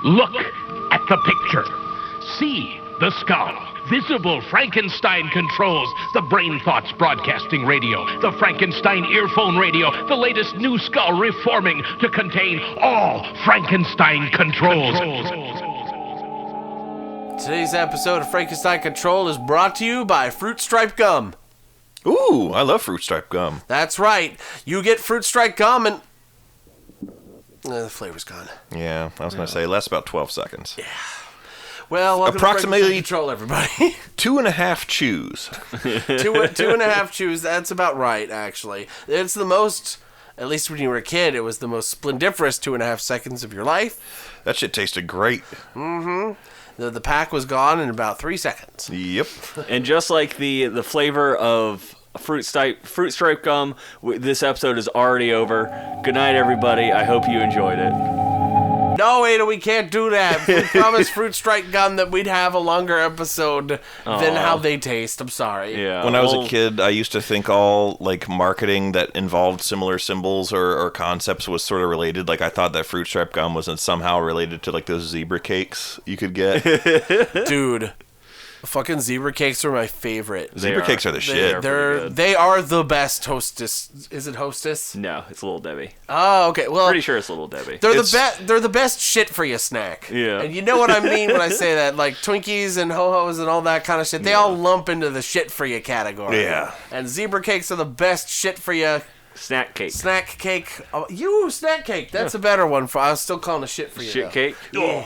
Look at the picture. See the skull. Visible Frankenstein controls. The Brain Thoughts broadcasting radio. The Frankenstein earphone radio. The latest new skull reforming to contain all Frankenstein controls. Today's episode of Frankenstein Control is brought to you by Fruit Stripe Gum. Ooh, I love Fruit Stripe Gum. That's right. You get Fruit Stripe Gum and... the flavor's gone. Yeah, I was going to say, lasts about 12 seconds. Yeah. Well, approximately control, everybody. 2.5 chews. two and a half chews. That's about right, actually. It's the most, at least when you were a kid, it was the most splendiferous 2.5 seconds of your life. That shit tasted great. Mm-hmm. The pack was gone in about 3 seconds. Yep. And just like the flavor of fruit stripe gum, this episode is already over. Good night, everybody. I hope you enjoyed it. No, Ada, we can't do that. We promised Fruit Stripe Gum that we'd have a longer episode than how they taste. I'm sorry. Yeah. When I was a kid, I used to think all like marketing that involved similar symbols or concepts was sort of related. Like I thought that Fruit Stripe Gum was somehow related to like those zebra cakes you could get. Dude. Fucking zebra cakes are my favorite. Zebra cakes are the shit. They are the best Hostess. Is it Hostess? No, it's Little Debbie. Oh, okay. Well, pretty sure it's Little Debbie. They're the best shit for you snack. Yeah. And you know what I mean when I say that, like Twinkies and Ho-Hos and all that kind of shit. They all lump into the shit for you category. Yeah. And zebra cakes are the best shit for you. Snack cake. Snack cake. Oh, snack cake. That's a better one. I was still calling it shit for you. Shit cake? Yeah.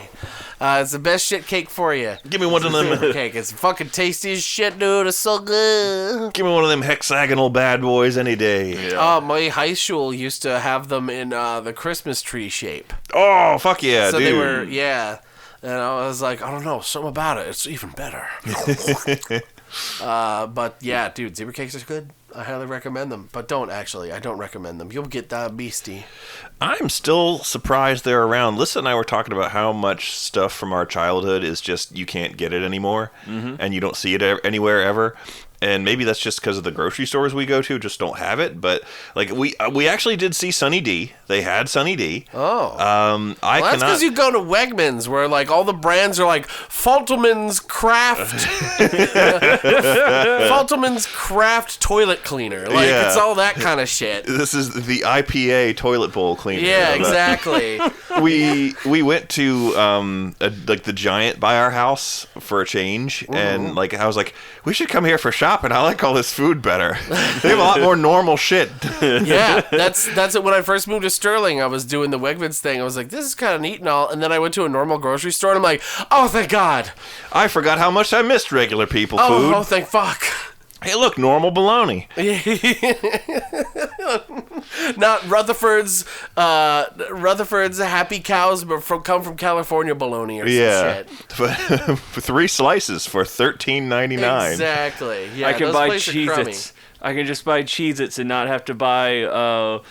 It's the best shit cake for you. Give me one of them. Cake. It's fucking tasty as shit, dude. It's so good. Give me one of them hexagonal bad boys any day. Yeah. My high school used to have them in the Christmas tree shape. Oh, fuck yeah, so dude. They were, yeah. And I was like, I don't know, something about it. It's even better. But yeah, dude, zebra cakes are good. I highly recommend them. But don't actually. I don't recommend them. You'll get beastie. I'm still surprised they're around. Lisa and I were talking about how much stuff from our childhood is just you can't get it anymore, and you don't see it anywhere ever. And maybe that's just because of the grocery stores we go to just don't have it. But like we actually did see Sunny D. They had Sunny D. Oh. That's because you go to Wegmans where like all the brands are like Faltman's Craft, Faltman's Craft toilet cleaner. Like it's all that kind of shit. This is the IPA toilet bowl cleaner. Yeah, exactly. We went to like the Giant by our house for a change, and like I was like, we should come here for shopping. I like all this food better. They have a lot more normal shit. Yeah, that's it. When I first moved to Sterling, I was doing the Wegmans thing. I was like, this is kind of neat and all. And then I went to a normal grocery store, and I'm like, oh, thank God. I forgot how much I missed regular people food. Oh, thank fuck. Hey, look, normal bologna. Not Rutherford's Happy Cows, but come from California bologna or some shit. For 3 slices for $13.99. Exactly. Yeah, I can those buy places are crummy. Cheez-Its. I can just buy Cheez-Its and not have to buy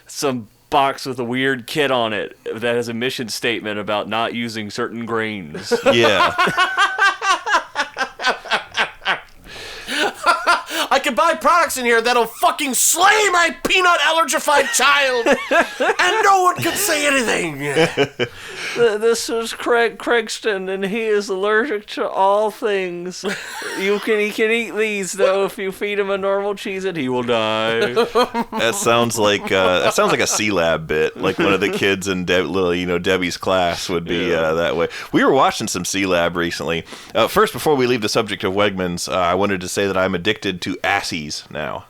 some box with a weird kid on it that has a mission statement about not using certain grains. Yeah. I can buy products in here that'll fucking slay my peanut allergified child, and no one can say anything. This is Craig Craigston, and he is allergic to all things. He can eat these though. If you feed him a normal Cheez-It, he will die. That sounds like a C-Lab bit, like one of the kids in Debbie's class would be that way. We were watching some C-Lab recently. First, before we leave the subject of Wegmans, I wanted to say that I'm addicted to Assies now.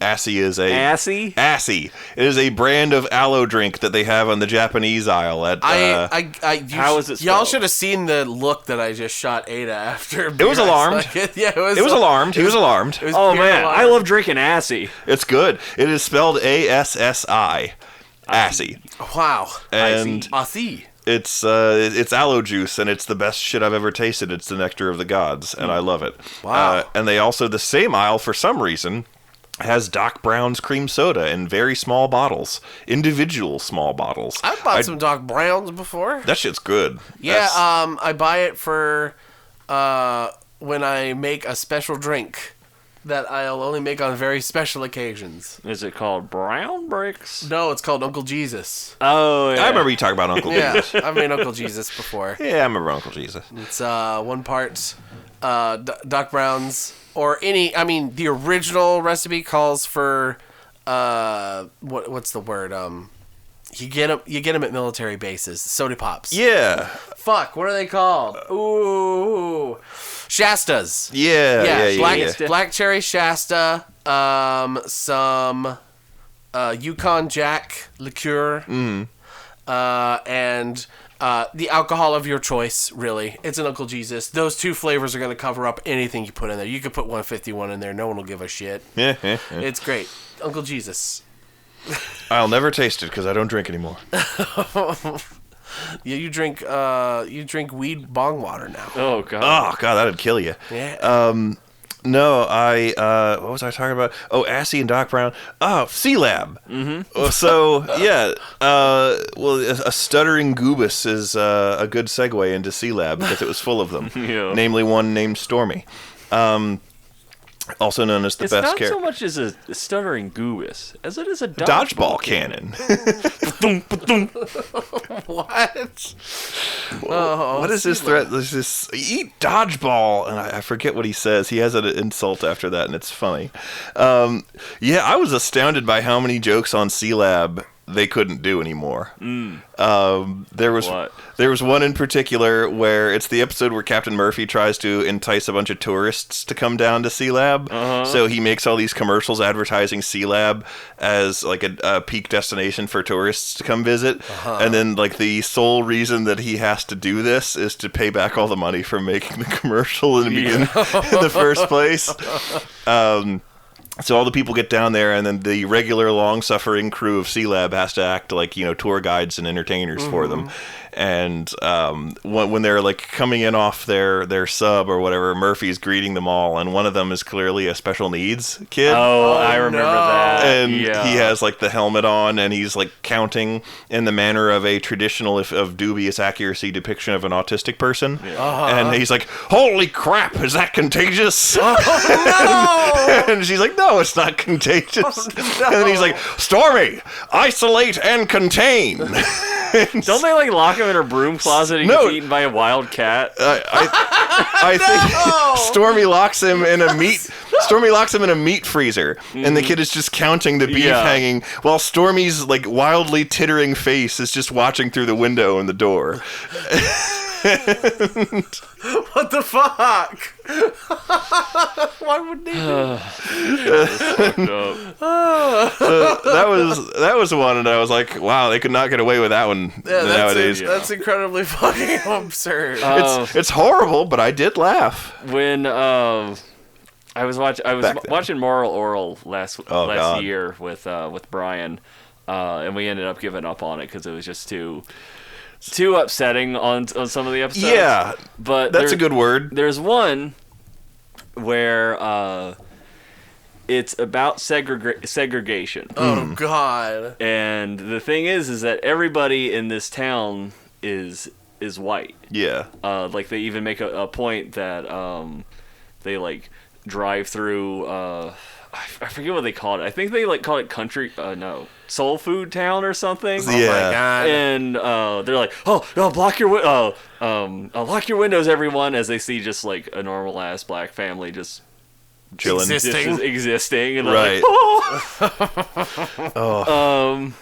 Assy is a... Assy? Assy. It is a brand of aloe drink that they have on the Japanese aisle at... how is it spelled? Y'all should have seen the look that I just shot Ada after. It was alarmed. Yeah, it was alarmed. He was alarmed. Oh, man. I love drinking Assy. It's good. It is spelled A-S-S-I. Assy. Wow. And... Assy. It's aloe juice, and it's the best shit I've ever tasted. It's the nectar of the gods, and I love it. Wow. And they also, the same aisle, for some reason, has Doc Brown's cream soda in very small bottles. Individual small bottles. I've bought some Doc Browns before. That shit's good. Yeah, I buy it for when I make a special drink. that I'll only make on very special occasions. Is it called brown bricks? No, it's called Uncle Jesus. Oh, yeah. I remember you talking about Uncle Yeah, Jesus. I've made Uncle Jesus before. Yeah, I remember Uncle Jesus. It's 1 part Doc Brown's, or any. I mean, the original recipe calls for what's the word? You get them at military bases. Soda pops. Yeah. Fuck, what are they called? Ooh, Shastas. Yeah. Black cherry Shasta. Some Yukon Jack liqueur. And the alcohol of your choice, really. It's an Uncle Jesus. Those 2 flavors are going to cover up anything you put in there. You could put 151 in there. No one will give a shit. Yeah. It's great. Uncle Jesus. I'll never taste it because I don't drink anymore. Yeah, you drink weed bong water now. Oh, God. Oh, God, that'd kill you. Yeah. No, what was I talking about? Oh, Assy and Doc Brown. Oh, C-Lab. Mm-hmm. So, yeah, well, a stuttering goobus is a good segue into C-Lab because it was full of them. Yeah. Namely one named Stormy. Also known as the It's best not character. so much as a stuttering goobus as it is a Dodgeball cannon. What? What is his threat? There's this eat dodgeball, and I forget what he says. He has an insult after that, and it's funny. Yeah, I was astounded by how many jokes on C-Lab they couldn't do anymore. There was one in particular where it's the episode where Captain Murphy tries to entice a bunch of tourists to come down to C-Lab. So he makes all these commercials advertising C-Lab as like a peak destination for tourists to come visit. And then like the sole reason that he has to do this is to pay back all the money for making the commercial in the first place. So all the people get down there, and then the regular long-suffering crew of C-Lab has to act like, tour guides and entertainers for them. And when they're like coming in off their sub or whatever, Murphy's greeting them all, and one of them is clearly a special needs kid. Oh, I remember that. And he has like the helmet on, and he's like counting in the manner of a traditional, if of dubious accuracy, depiction of an autistic person. And he's like, "Holy crap, is that contagious?" And she's like, "No, it's not contagious." And then he's like, "Stormy, isolate and contain." Don't they like lock him in a broom closet and No. get eaten by a wild cat? I think Stormy locks him in a meat freezer, and the kid is just counting the beef hanging, while Stormy's like wildly tittering face is just watching through the window in the door. What the fuck? Why would they do that was one, and I was like, wow, they could not get away with that one nowadays. That's incredibly fucking absurd. It's horrible, but I did laugh. When I was watching Moral Oral last God. year with Brian, and we ended up giving up on it because it was just too upsetting on some of the episodes. Yeah, but that's a good word. There's one where it's about segregation. Oh God! And the thing is that everybody in this town is white. Yeah. Like they even make a point that they like drive through. I forget what they call it. I think they like call it Soul Food Town or something. Yeah. Oh my God. And they're like, oh, lock your windows, everyone, as they see just like a normal ass black family just Chilling. existing, and they're Right. like, oh.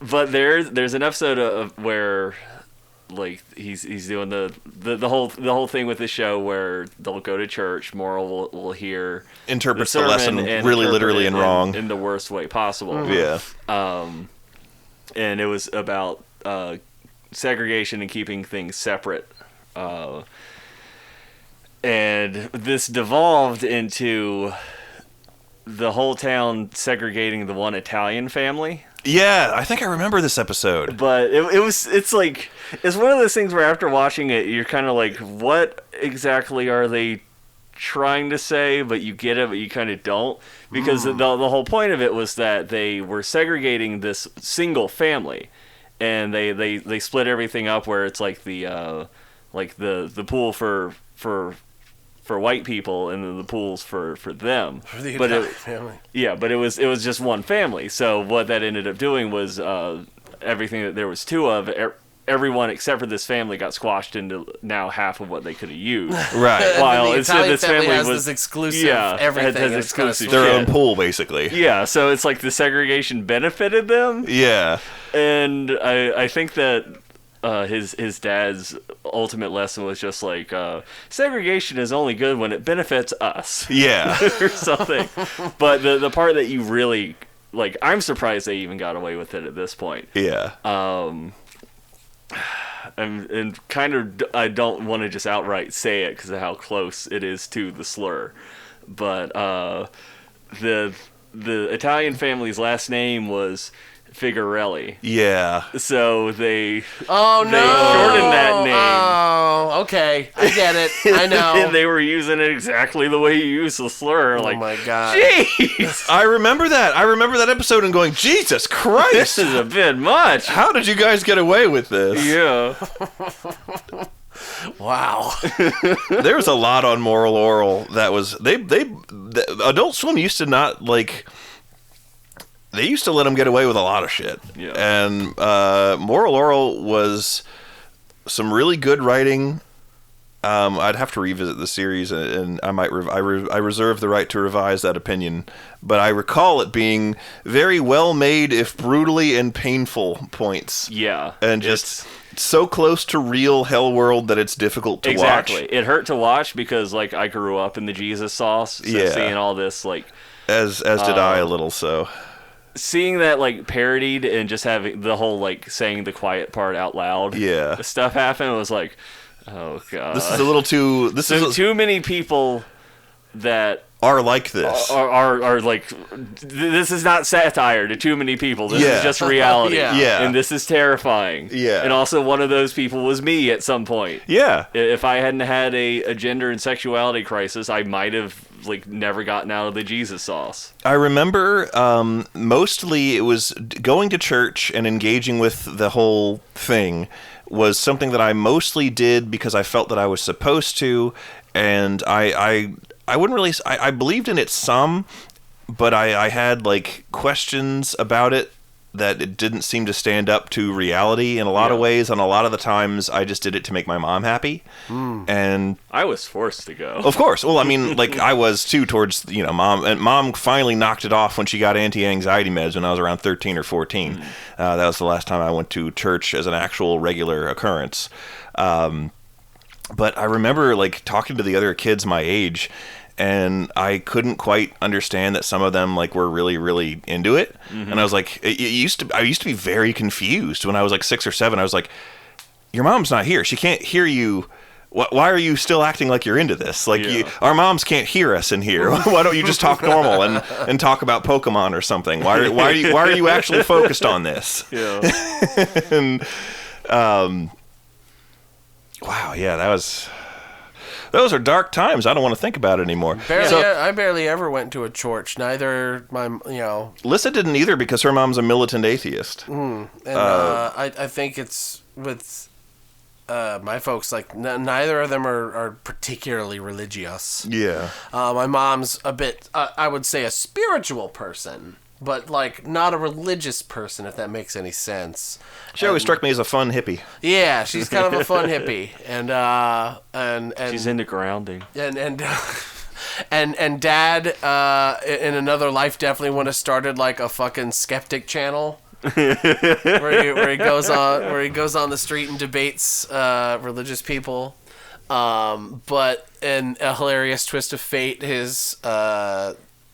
But there's an episode of where like he's doing the whole thing with the show where they'll go to church. Moral will hear Interprets the sermon lesson and really interpret literally it and wrong. in the worst way possible. Yeah. And it was about segregation and keeping things separate. And this devolved into the whole town segregating the one Italian family. Yeah, I think I remember this episode. But it's like, it's one of those things where after watching it, you're kind of like, what exactly are they trying to say? But you get it, but you kind of don't. Because the whole point of it was that they were segregating this single family. And they split everything up where it's like the pool for for white people, and then the pools for them. For the but Italian family. Yeah, but it was just one family. So what that ended up doing was everything that there was two of. Everyone except for this family got squashed into now half of what they could have used. Right. While While the instead Italian this family family has was this exclusive everything. has and it's kinda exclusive sweet. Their shit. own pool, basically. Yeah, so it's like the segregation benefited them, Yeah. and I think that his dad's ultimate lesson was just like segregation is only good when it benefits us. Yeah. Or something. But the part that you really like, I'm surprised they even got away with it at this point. Yeah. And kind of, I don't want to just outright say it because of how close it is to the slur, but the Italian family's last name was Figarelli. Yeah. So they Oh, no. shortened that name. Oh, okay. I get it. I know. And they were using it exactly the way you use the slur. Oh, Like, my God. jeez, I remember that. I remember that episode and going, Jesus this Christ! is a bit much. How did you guys get away with this? Yeah. Wow. There was a lot on Moral Oral that was Adult Swim used to not like. They used to let them get away with a lot of shit. Yeah. And Moral Oral was some really good writing. I'd have to revisit the series, and I might. I reserve the right to revise that opinion. But I recall it being very well made, if brutally and painful points. Yeah. And just so close to real Hell World that it's difficult to watch. Exactly. It hurt to watch because, like, I grew up in the Jesus sauce. So Yeah. seeing all this, like, As did I a little. So. seeing that, like, parodied and just having the whole, like, saying the quiet part out loud. Yeah. Stuff happened. It was like, oh god. This is a little too. This is too many people that are like this. are like, this is not satire to too many people. This Yeah. is just reality. Yeah. And this is terrifying. Yeah. And also one of those people was me at some point. Yeah. If I hadn't had a gender and sexuality crisis, I might have like never gotten out of the Jesus sauce. I remember mostly it was going to church and engaging with the whole thing was something that I mostly did because I felt that I was supposed to, and I wouldn't really. I believed in it some, but I had like questions about it that it didn't seem to stand up to reality in a lot of ways, and a lot of the times I just did it to make my mom happy. And I was forced to go. of course, well, I mean, like I was too towards mom, and mom finally knocked it off when she got anti-anxiety meds when I was around 13 or 14. That was the last time I went to church as an actual regular occurrence. But I remember like talking to the other kids my age, and I couldn't quite understand that some of them like were really, really into it. And I was like, I used to be very confused when I was like 6 or 7. I was like, your mom's not here. She can't hear you. Why are you still acting like you're into this? Like our moms can't hear us in here. Why don't you just talk normal and talk about Pokemon or something? Why are you actually focused on this? Yeah. And wow, yeah, those are dark times. I don't want to think about it anymore. I barely ever went to a church. Neither Lissa didn't either because her mom's a militant atheist. And I think it's with my folks, like neither of them are particularly religious. Yeah. My mom's a bit, I would say, a spiritual person, but like not a religious person, if that makes any sense. She always struck me as a fun hippie. Yeah, she's kind of a fun hippie, and She's into grounding. and Dad in another life definitely would have started like a fucking skeptic channel. where he goes on the street and debates religious people, but in a hilarious twist of fate, his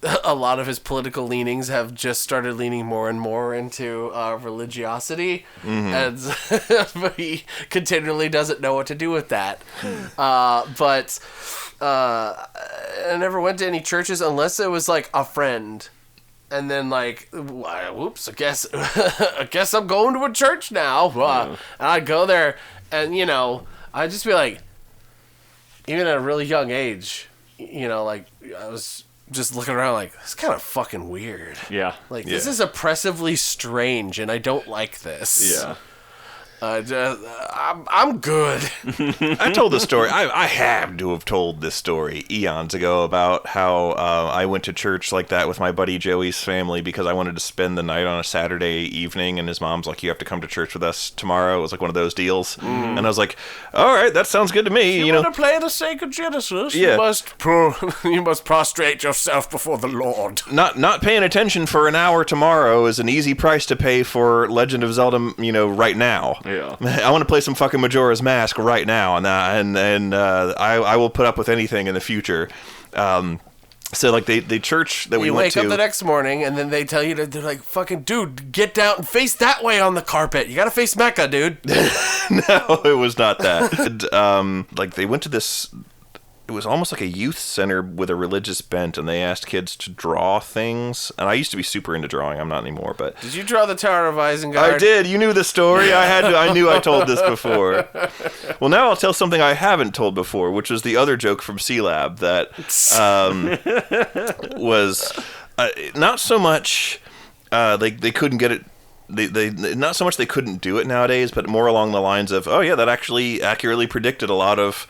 a lot of his political leanings have just started leaning more and more into religiosity, and but he continually doesn't know what to do with that. But I never went to any churches unless it was like a friend. And then, like, whoops, I guess I'm going to a church now. And I'd go there, and, I'd just be like, even at a really young age, like, I was just looking around like, it's kind of fucking weird. Yeah. Like, this is oppressively strange, and I don't like this. Yeah. I'm good. I told the story. I had to have told this story eons ago about how I went to church like that with my buddy Joey's family because I wanted to spend the night on a Saturday evening, and his mom's like, "You have to come to church with us tomorrow." It was like one of those deals, and I was like, "All right, that sounds good to me." You want to play the sacred Genesis? Yeah. You must prostrate yourself before the Lord. Not paying attention for an hour tomorrow is an easy price to pay for Legend of Zelda, right now. Yeah. I want to play some fucking Majora's Mask right now, and I will put up with anything in the future. So like the church that we went to. You wake up the next morning and then they tell you they're like, fucking dude, get down and face that way on the carpet. You gotta face Mecca, dude. No, it was not that. Like they went to this. It was almost like a youth center with a religious bent, and they asked kids to draw things. And I used to be super into drawing. I'm not anymore, but... Did you draw the Tower of Isengard? I did. You knew the story. I knew I told this before. Well, now I'll tell something I haven't told before, which was the other joke from C-Lab that was not so much they couldn't get it. They not so much they couldn't do it nowadays, but more along the lines of, oh yeah, that actually accurately predicted a lot of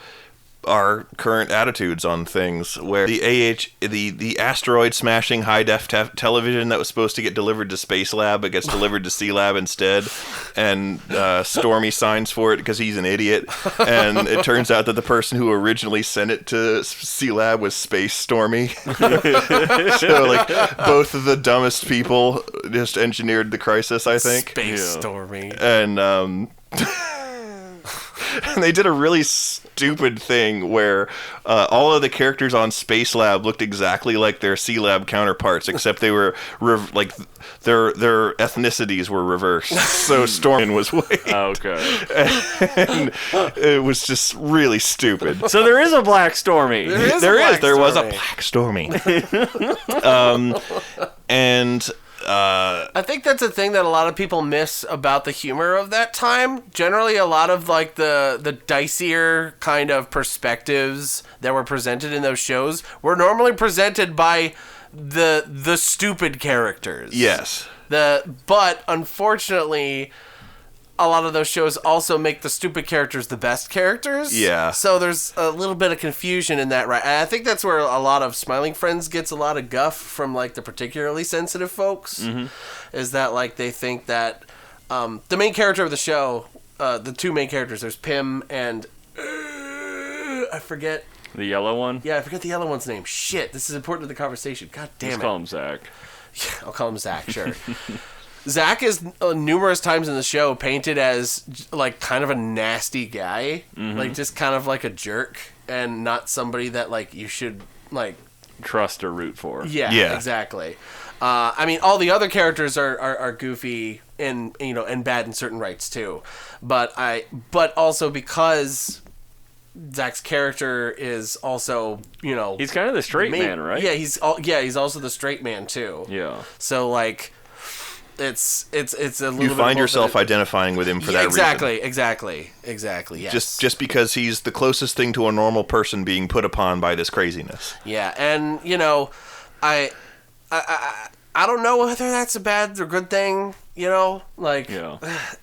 our current attitudes on things, where the asteroid smashing high def television that was supposed to get delivered to Space Lab but gets delivered to C Lab instead, and Stormy signs for it because he's an idiot, and it turns out that the person who originally sent it to C Lab was Space Stormy. So like both of the dumbest people just engineered the crisis, I think. Space Stormy. And and they did a really stupid thing where all of the characters on Space Lab looked exactly like their C Lab counterparts, except they were like their ethnicities were reversed. So Stormin was white. Okay. And it was just really stupid. So there is a Black Stormy. There was a Black Stormy. And I think that's a thing that a lot of people miss about the humor of that time. Generally, a lot of like the dicier kind of perspectives that were presented in those shows were normally presented by the stupid characters. yes. But unfortunately, a lot of those shows also make the stupid characters the best characters. Yeah. So there's a little bit of confusion in that, right? And I think that's where a lot of Smiling Friends gets a lot of guff from, like, the particularly sensitive folks. Mm-hmm. Is that, like, they think that the main character of the show, the two main characters, there's Pim and... I forget... The yellow one? Yeah, I forget the yellow one's name. Shit, this is important to the conversation. God damn Just it. call him Zach. Yeah, I'll call him Zach, sure. Zach is numerous times in the show painted as like kind of a nasty guy, like just kind of like a jerk, and not somebody that like you should like Trust or root for. Yeah. Exactly. I mean, all the other characters are goofy and and bad in certain rights too, but also because Zach's character is also He's kind of the straight man, right? Yeah, he's also the straight man too. Yeah. So like. It's a little You bit find more yourself than identifying with him for that reason. Exactly. Yes. Just because he's the closest thing to a normal person being put upon by this craziness. Yeah, and I don't know whether that's a bad or good thing. Like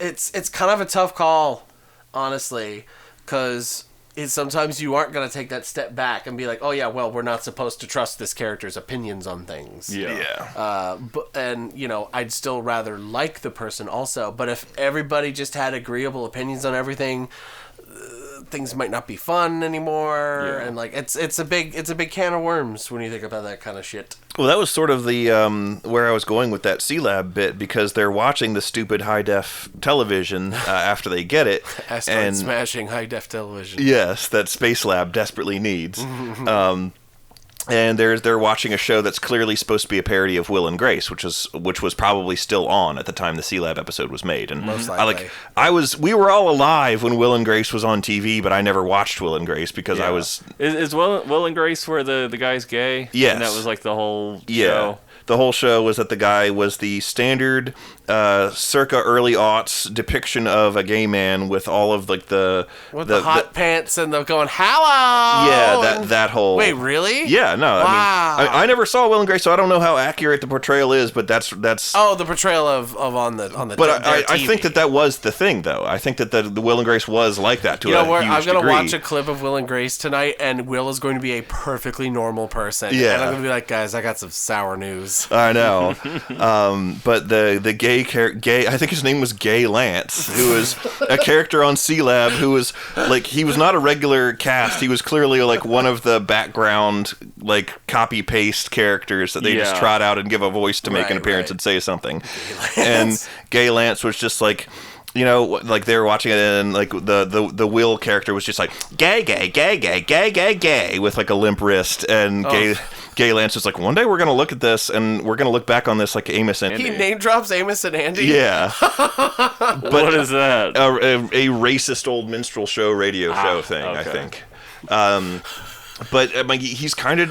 it's kind of a tough call, honestly, because sometimes you aren't going to take that step back and be like, oh yeah, well, we're not supposed to trust this character's opinions on things. Yeah. I'd still rather like the person also. But if everybody just had agreeable opinions on everything, things might not be fun anymore. Yeah. And like it's a big can of worms when you think about that kind of shit. Well, that was sort of the where I was going with that C-Lab bit, because they're watching the stupid high-def television after they get it. And smashing high-def television. Yes, that Space Lab desperately needs. And they're watching a show that's clearly supposed to be a parody of Will and Grace, which was probably still on at the time the C-Lab episode was made. And most likely. We were all alive when Will and Grace was on TV, but I never watched Will and Grace because I was... Is Will and Grace where the guy's gay? Yes. And that was like the whole show? the whole show was that the guy was the standard circa early aughts depiction of a gay man with all of like the hot pants and the going hello. Yeah, that whole. Wait, really? Yeah, no. Wow. I never saw Will and Grace, so I don't know how accurate the portrayal is, but that's. Oh, the portrayal of on the. But I think that was the thing, though. I think that the Will and Grace was like that to a huge degree. I'm gonna watch a clip of Will and Grace tonight, and Will is going to be a perfectly normal person. Yeah. And I'm gonna be like, guys, I got some sour news. I know. But the gay, I think his name was Gay Lance, who was a character on C-Lab who was, like, he was not a regular cast. He was clearly, like, one of the background, like, copy-paste characters that they just trot out and give a voice to make an appearance and say something. And Gay Lance was just, like... You know, like they were watching it, and like the Will character was just like gay, with like a limp wrist, and Gay Lance was like, one day we're gonna look at this, and we're gonna look back on this like Amos and Andy. He name drops Amos and Andy. Yeah. But what is that? A racist old minstrel show radio show thing, okay. I think. But I mean, it's kind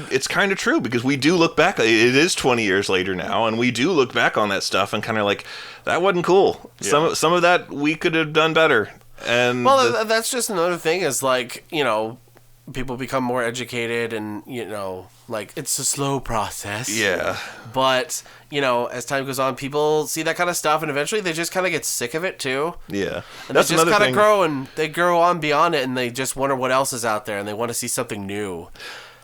of true, because we do look back. It is 20 years later now, and we do look back on that stuff and kind of like, that wasn't cool. Yeah. Some of that we could have done better. And that's just another thing, is like, you know, people become more educated, and you know, like, it's a slow process. Yeah. But you know, as time goes on, people see that kind of stuff, and eventually they just kind of get sick of it too. Yeah. And that's they just kind of grow, and they grow on beyond it, and they just wonder what else is out there, and they want to see something new.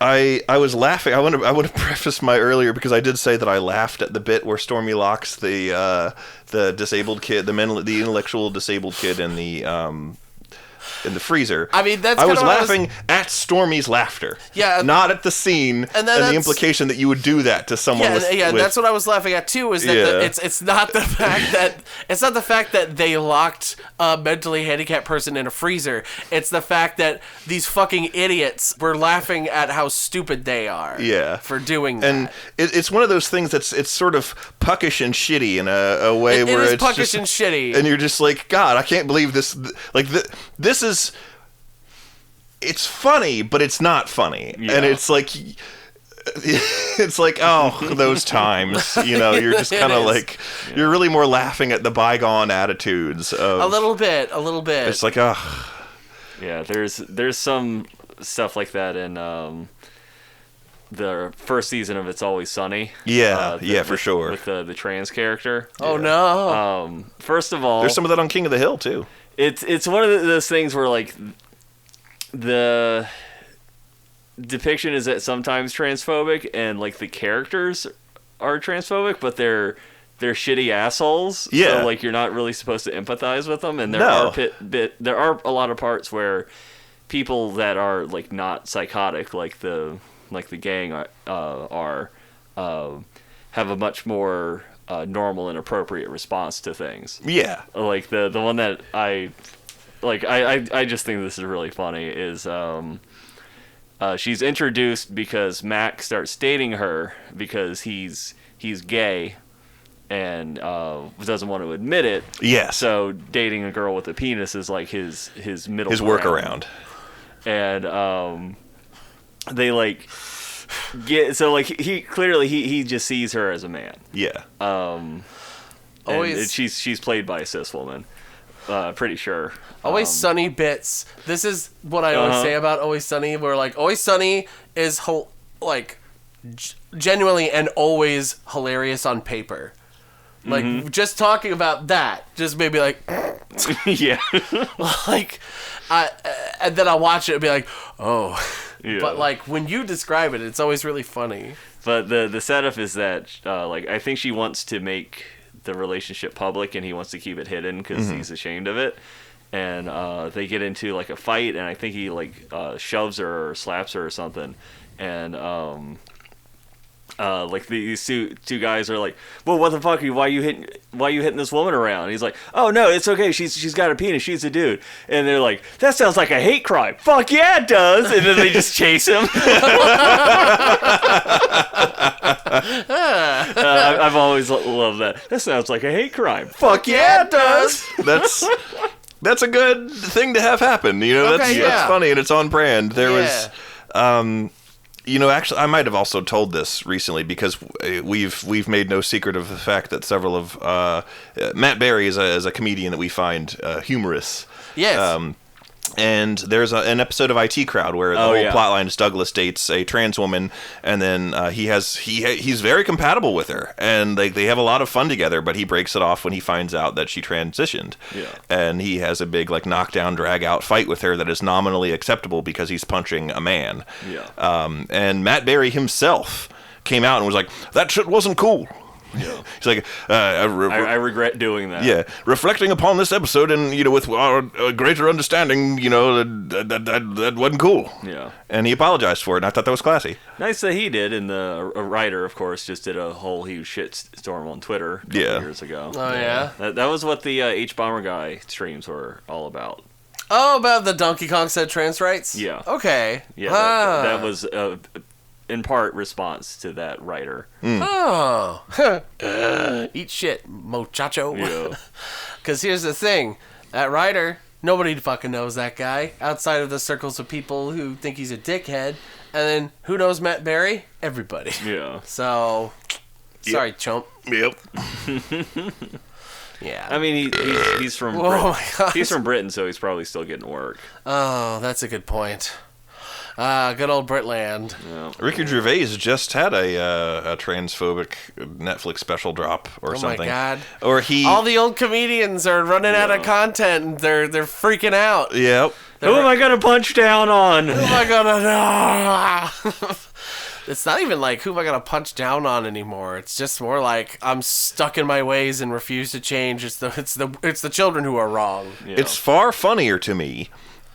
I was laughing. I want to preface my earlier, because I did say that I laughed at the bit where Stormy locks the disabled kid, the intellectual disabled kid in the freezer. I mean, I was laughing at Stormy's laughter. Yeah. Not at the scene and the implication that you would do that to someone. Yeah, that's what I was laughing at too. Is that it's not the fact that they locked a mentally handicapped person in a freezer. It's the fact that these fucking idiots were laughing at how stupid they are. Yeah. For doing that. And it's one of those things it's sort of puckish and shitty in a way where it's puckish just, and shitty. And you're just like, God, I can't believe this. Like this is. It's funny, but it's not funny, and it's like, oh, those times, you know, you're just kind of like, you're really more laughing at the bygone attitudes of a little bit. It's like, oh, yeah. There's some stuff like that in the first season of It's Always Sunny. Yeah, for sure. With the trans character. Oh no. First of all, there's some of that on King of the Hill too. It's one of those things where, like, the depiction is that sometimes transphobic, and like the characters are transphobic, but they're shitty assholes. Yeah. So like, you're not really supposed to empathize with them, and there are a lot of parts where people that are like not psychotic, like the gang are have a much more normal and appropriate response to things. Yeah. Like the one that I just think this is really funny is she's introduced because Mac starts dating her because he's gay and doesn't want to admit it. Yeah. So dating a girl with a penis is like his middle his workaround. And they like get so like he clearly he just sees her as a man. Yeah. Always she's played by a cis woman. Pretty sure. Always Sunny bits. This is what I always say about Always Sunny, where like Always Sunny is genuinely and always hilarious on paper. Like just talking about that just made me like yeah. Like and then I'll watch it and be like, oh. Yeah. But like when you describe it, it's always really funny. But the setup is that like I think she wants to make the relationship public and he wants to keep it hidden because he's ashamed of it. And they get into like a fight, and I think he like shoves her or slaps her or something. And like these two guys are like, well, what the fuck? Why you hitting this woman around? And he's like, oh no, it's okay. She's got a penis. She's a dude. And they're like, that sounds like a hate crime. Fuck yeah, it does. And then they just chase him. I've always loved that. That sounds like a hate crime. Fuck yeah, it does. That's a good thing to have happen. You know, that's funny and it's on brand. There was Actually, I might have also told this recently because we've made no secret of the fact that several of Matt Berry is a comedian that we find humorous. Yes. And there's an episode of IT Crowd where the whole plotline is Douglas dates a trans woman, and then he's very compatible with her, and they have a lot of fun together. But he breaks it off when he finds out that she transitioned. Yeah. And he has a big knockdown, drag out fight with her that is nominally acceptable because he's punching a man. Yeah. And Matt Berry himself came out and was like, "That shit wasn't cool." Yeah. He's like, I regret doing that. Yeah, reflecting upon this episode and with our greater understanding, that wasn't cool. Yeah, and he apologized for it, and I thought that was classy. Nice that he did, and a writer, of course, just did a whole huge shitstorm on Twitter a couple years ago. Oh yeah, that was what the H-Bomber guy streams were all about. Oh, about the Donkey Kong said trans rights? Yeah. Okay. Yeah, that was in part response to that writer. Oh. Eat shit, muchacho. Yeah. Because here's the thing. That writer, nobody fucking knows that guy outside of the circles of people who think he's a dickhead. And then, who knows Matt Berry? Everybody. Yeah. So, sorry, chump. Yep. Yeah. I mean, he's from Oh Britain. my God. He's from Britain, so he's probably still getting work. Oh, that's a good point. Good old Britland. Yeah. Ricky Gervais just had a transphobic Netflix special drop or something. Oh my God. Or he... All the old comedians are running out of content and they're freaking out. Yep. Who am I gonna punch down on? Who am I gonna... It's not even like, who am I gonna punch down on anymore? It's just more like, I'm stuck in my ways and refuse to change. It's the children who are wrong. Yeah. It's far funnier to me,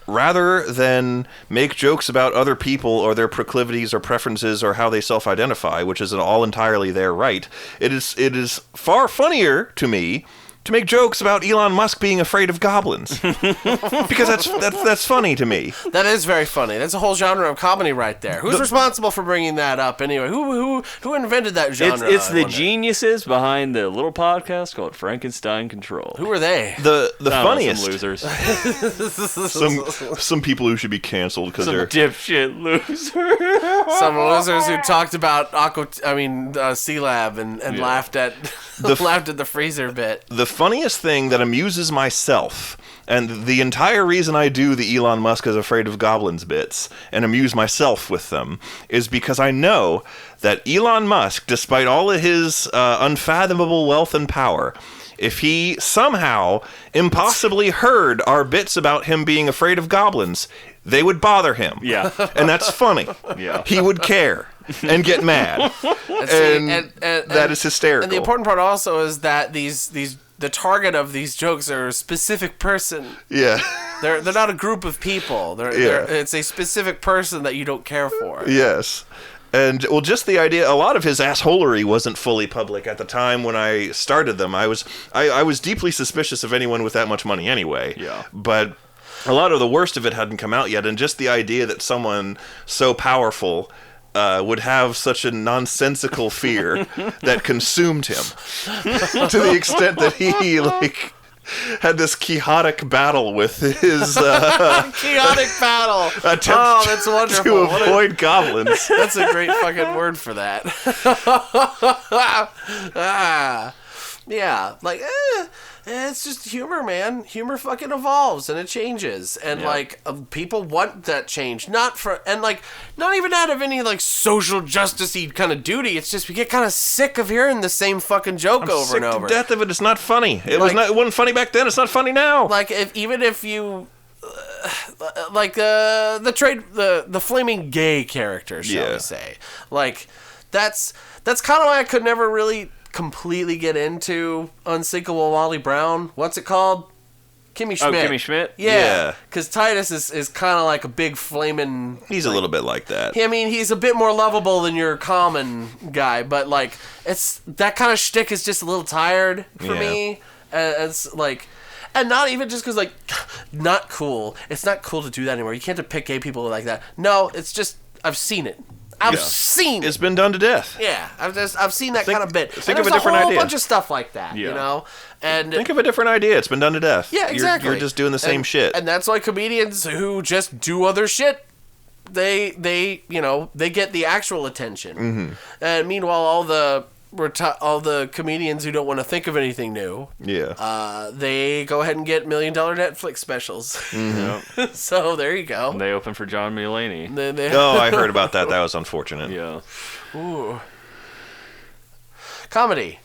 rather than make jokes about other people or their proclivities or preferences or how they self-identify, which is all entirely their right. It is far funnier to me to make jokes about Elon Musk being afraid of goblins, because that's funny to me. That is very funny. That's a whole genre of comedy right there. Who's responsible for bringing that up anyway? Who invented that genre? It's the geniuses behind the little podcast called Frankenstein Control. Who are they? The funniest some losers. some people who should be canceled because they're dipshit losers. Some losers who talked about C-Lab and laughed at the freezer bit. The funniest thing that amuses myself, and the entire reason I do the Elon Musk is afraid of goblins bits and amuse myself with them, is because I know that Elon Musk, despite all of his unfathomable wealth and power, if he somehow impossibly heard our bits about him being afraid of goblins, they would bother him. Yeah. And that's funny. Yeah. He would care and get mad. And that is hysterical. And the important part also is that the target of these jokes are a specific person. Yeah. They're not a group of people. It's a specific person that you don't care for. Yes. And, well, just the idea, a lot of his assholery wasn't fully public at the time when I started them. I was deeply suspicious of anyone with that much money anyway. Yeah. But a lot of the worst of it hadn't come out yet, and just the idea that someone so powerful would have such a nonsensical fear that consumed him to the extent that he, had this chaotic battle with his chaotic battle attempt that's wonderful. to avoid goblins. That's a great fucking word for that. Yeah, it's just humor, man. Humor fucking evolves and it changes, and people want that change, not even out of any social justicey kind of duty. It's just we get kind of sick of hearing the same fucking joke over and over. To death of it. It's not funny. It wasn't funny back then. It's not funny now. If you. The flaming gay character, shall we say? That's kind of why I could never really completely get into Unsinkable Wally Brown. What's it called? Kimmy Schmidt. Oh, Kimmy Schmidt? Yeah. Because Titus is kind of like a big flaming... He's a little bit like that. I mean, he's a bit more lovable than your common guy, but it's that kind of shtick is just a little tired for me. It's and not even just because not cool. It's not cool to do that anymore. You can't depict gay people like that. No, it's just I've seen it. I've seen it. It's been done to death. Yeah, I've seen that kind of bit. Think and of a different idea. There's a whole bunch of stuff like that, you know. And think of a different idea. It's been done to death. Yeah, exactly. You're just doing the same shit. And that's why comedians who just do other shit they get the actual attention. And meanwhile, all the comedians who don't want to think of anything new, they go ahead and get $1 million Netflix specials. So there you go. And they open for John Mulaney. Oh, I heard about that. That was unfortunate. Yeah. Ooh. Comedy.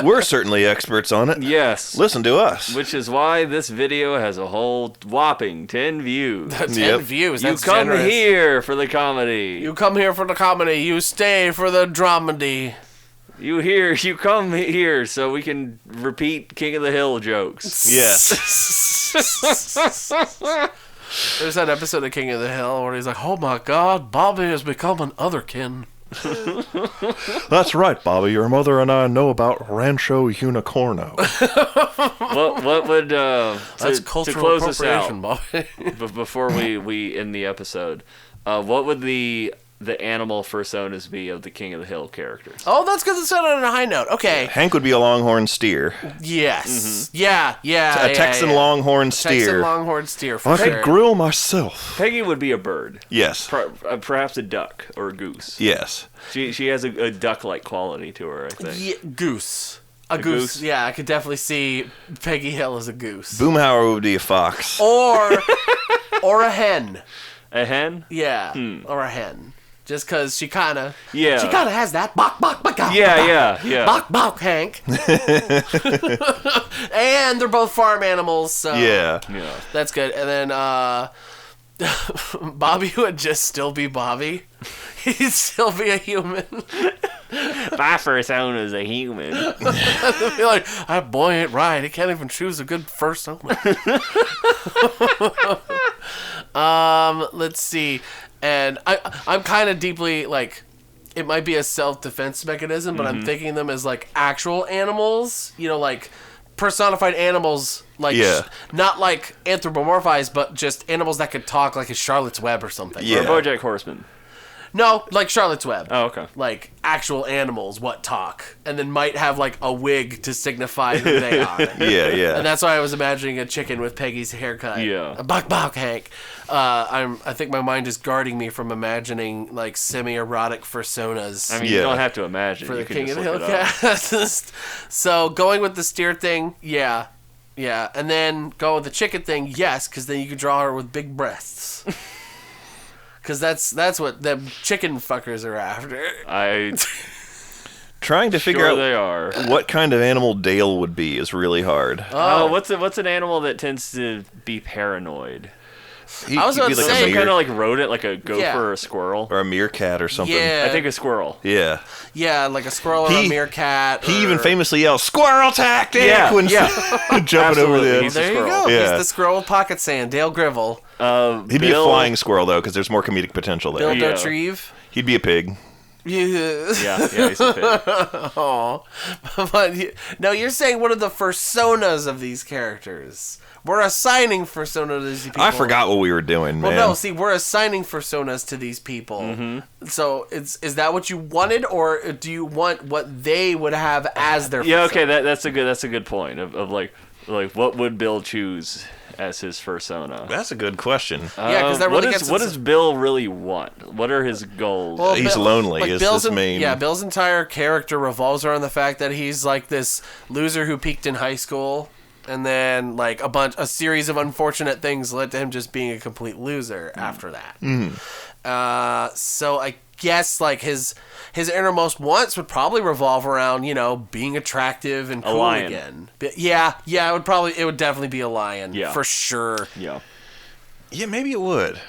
We're certainly experts on it. Yes. Listen to us. Which is why this video has a whole whopping 10 views. 10 views. You That's come generous. here for the comedy. You come here for the comedy. You stay for the dramedy. You come here so we can repeat King of the Hill jokes. Yes. There's that episode of King of the Hill where he's like, "Oh my God, Bobby has become an otherkin." That's right, Bobby. Your mother and I know about Rancho Unicorno. What would That's to cultural close us out appropriation, Bobby. before we end the episode? What would the animal personas be of the King of the Hill characters? Oh, that's good to set on a high note. Okay. Hank would be a longhorn steer. Yes. Yeah. A Texan longhorn steer. Texan longhorn steer. For I sure. could grill myself. Peggy would be a bird. Yes. Perhaps a duck or a goose. Yes. She has a duck-like quality to her, I think. Yeah, goose. A goose. Yeah, I could definitely see Peggy Hill as a goose. Boomhauer would be a fox. Or a hen. A hen? Yeah. Or a hen. Just because she kind of Yeah. has that bok bok bok Yeah. bok bok Hank. And they're both farm animals, so Yeah. that's good. And then Bobby would just still be Bobby. He'd still be a human. My persona's a human. Be like, that boy ain't right. He can't even choose a good fursona. Let's see. And I'm kind of deeply, like, it might be a self-defense mechanism, but I'm thinking them as, like, actual animals. You know, like, personified animals, like, not, like, anthropomorphized, but just animals that could talk, like a Charlotte's Web or something. Yeah. Or BoJack Horseman. No, like Charlotte's Web. Oh, okay. Like, actual animals, what talk. And then might have, like, a wig to signify who they are. Yeah. And that's why I was imagining a chicken with Peggy's haircut. Yeah. A bok bok Hank. I think my mind is guarding me from imagining, like, semi-erotic personas. I mean, you don't have to imagine. for You the can King of just the look Hill it up. cast. So going with the steer thing, yeah. And then going with the chicken thing, yes, because then you could draw her with big breasts. Because that's what them chicken fuckers are after. Trying to figure Sure out they are. what kind of animal Dale would be is really hard. Oh, what's an animal that tends to be paranoid? I was about to say- Some kind of like rodent, like a gopher or a squirrel. or a meerkat or something. Yeah. I think a squirrel. Yeah. Yeah, like a squirrel or a meerkat. He even famously yells, "Squirrel tactic!" Yeah, when yeah. jumping over Absolutely. the He's There you squirrel. go. Yeah. He's the squirrel with pocket sand, Dale Gribble. He'd be a flying squirrel, though, because there's more comedic potential there. Bill Yeah. Dotrieve. He'd be a pig. Yeah. Yeah, he's a pig. Aw. But no, you're saying one of the personas of these characters. We're assigning personas to these people. I forgot what we were doing, man. Well, no, see, we're assigning personas to these people. So, is that what you wanted, or do you want what they would have as their? Yeah, persona? okay, that's a good point of like what would Bill choose as his persona? That's a good question. Yeah, 'cause that really gets what us- does Bill really want? What are his goals? Well, He's lonely, is Bill's his main- Yeah, Bill's entire character revolves around the fact that he's like this loser who peaked in high school, and then like a series of unfortunate things led to him just being a complete loser after that. So I guess like his innermost wants would probably revolve around, you know, being attractive and cool lion. again. But yeah, it would definitely be a lion. Yeah. For sure. Yeah. Yeah, maybe it would.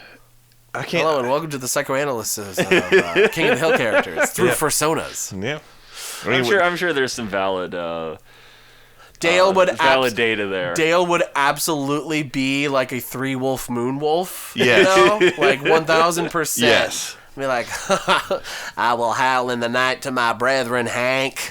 I can't. Hello and welcome to the psychoanalysis of King of the Hill characters through personas. Yeah. I'm sure there's some valid Dale would valid data there. Dale would absolutely be like a 3-wolf moonwolf. Yes. You know? Like 1000%. Yes. Be like, I will howl in the night to my brethren, Hank.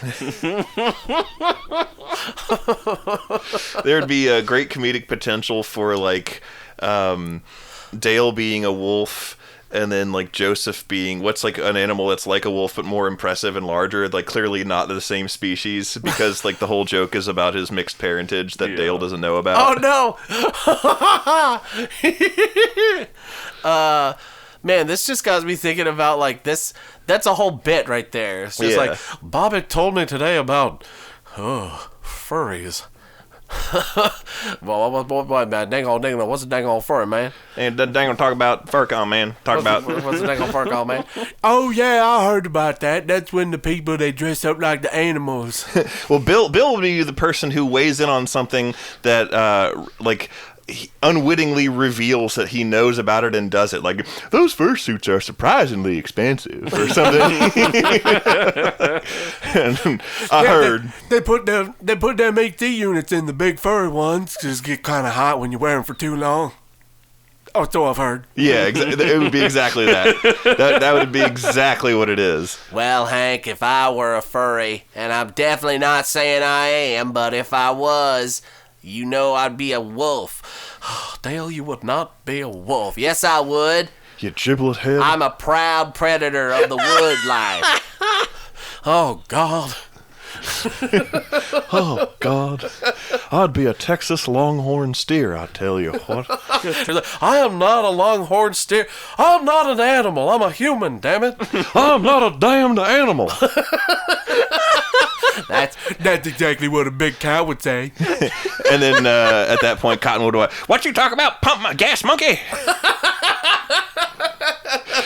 There'd be a great comedic potential for like Dale being a wolf and then like Joseph being what's like an animal that's like a wolf but more impressive and larger, like clearly not the same species, because like the whole joke is about his mixed parentage that Dale doesn't know about. Oh no. Man, this just got me thinking about like this. That's a whole bit right there. It's just like Bobbitt told me today about furries. Well, man, dang on, what's a dang on furry, man? And dang on, talk about furcon, man. What's a dang on furcon, man? Oh yeah, I heard about that. That's when the people they dress up like the animals. Well, Bill will be the person who weighs in on something that he unwittingly reveals that he knows about it and does it. Like, those fursuits are surprisingly expensive or something. And I heard they put them HT units in the big furry ones because it get kind of hot when you wear them for too long. Oh, so I've heard. Yeah, it would be exactly that. That would be exactly what it is. Well, Hank, if I were a furry, and I'm definitely not saying I am, but if I was, you know I'd be a wolf. Dale, you would not be a wolf. Yes, I would. You giblet head. I'm a proud predator of the wood life. Oh, God. Oh, God. I'd be a Texas longhorn steer, I tell you what. I am not a longhorn steer. I'm not an animal. I'm a human, damn it. I'm not a damned animal. That's exactly what a big cow would say. And then at that point, Cottonwood would, what you talking about? Pump my gas monkey?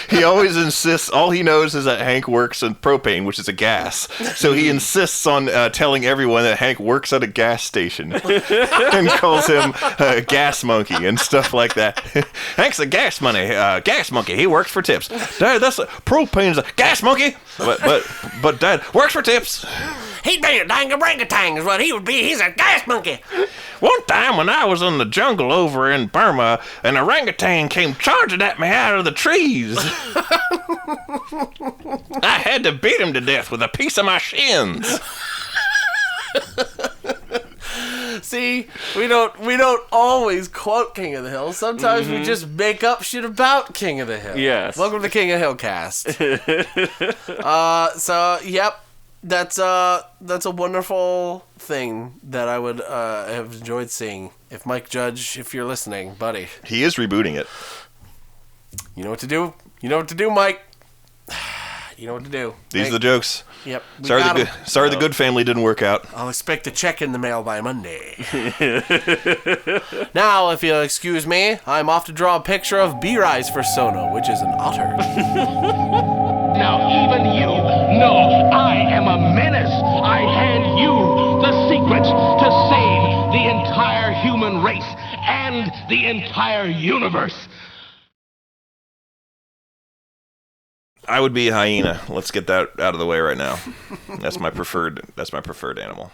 He always insists, all he knows is that Hank works in propane, which is a gas. So he insists on telling everyone that Hank works at a gas station and calls him a gas monkey and stuff like that. Hank's a gas monkey. He works for tips. Dad, that's propane's a gas monkey. But Dad works for tips. He'd be a dang orangutan is what he would be. He's a gas monkey. One time when I was in the jungle over in Burma, an orangutan came charging at me out of the trees. I had to beat him to death with a piece of my shins. See, we don't always quote King of the Hill. Sometimes we just make up shit about King of the Hill. Yes. Welcome to King of the Hill cast. So, yep. That's a wonderful thing that I would have enjoyed seeing. If Mike Judge, if you're listening, buddy. He is rebooting it. You know what to do. You know what to do, Mike. You know what to do. These are the jokes. Yep. Sorry the good family didn't work out. I'll expect a check in the mail by Monday. Now, if you'll excuse me, I'm off to draw a picture of B-Rise for Sono, which is an otter. Now even you know I am a menace. I hand you the secrets to save the entire human race and the entire universe. I would be a hyena. Let's get that out of the way right now. That's my preferred animal.